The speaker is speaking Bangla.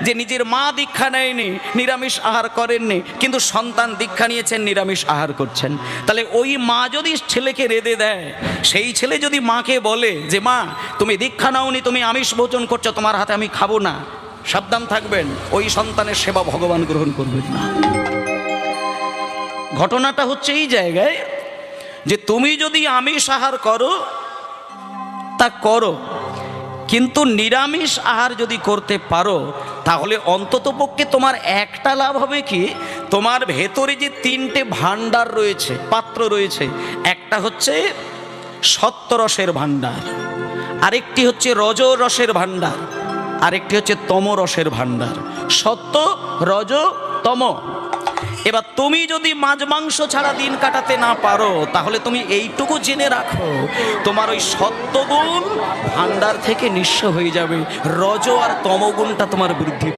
যে নিজের মা দীক্ষা নেয়নি, নিরামিষ আহার করেননি, কিন্তু সন্তান দীক্ষা নিয়েছেন, নিরামিষ আহার করছেন। তাহলে ওই মা যদি ছেলেকে রেঁধে দেয়, সেই ছেলে যদি মাকে বলে যে মা তুমি দীক্ষা নাওনি, তুমি আমিষ ভোজন করছো, তোমার হাতে আমি খাবো না, সাবধান থাকবেন, ওই সন্তানের সেবা ভগবান গ্রহণ করবেন না। ঘটনাটা হচ্ছে এই জায়গায় যে তুমি যদি আমিষ আহার করো তা করো, কিন্তু নিরামিষ আহার যদি করতে পারো তাহলে অন্ততপক্ষে তোমার একটা লাভ হবে কি, তোমার ভেতরে যে তিনটে ভাণ্ডার রয়েছে, পাত্র রয়েছে, একটা হচ্ছে সত্যরসের ভাণ্ডার, আরেকটি হচ্ছে রজরসের ভাণ্ডার, আরেকটি হচ্ছে তমরসের ভাণ্ডার। সত্য, রজ, তম। এবার তুমি যদি মাছ মাংস ছাড়া দিন কাটাতে না পারো তাহলে তুমি এইটুকু জেনে রাখো, তোমার ওই সত্যগুণ ভাণ্ডার থেকে নিঃস্ব হয়ে যাবে, রজ আর তমগুণটা তোমার বৃদ্ধি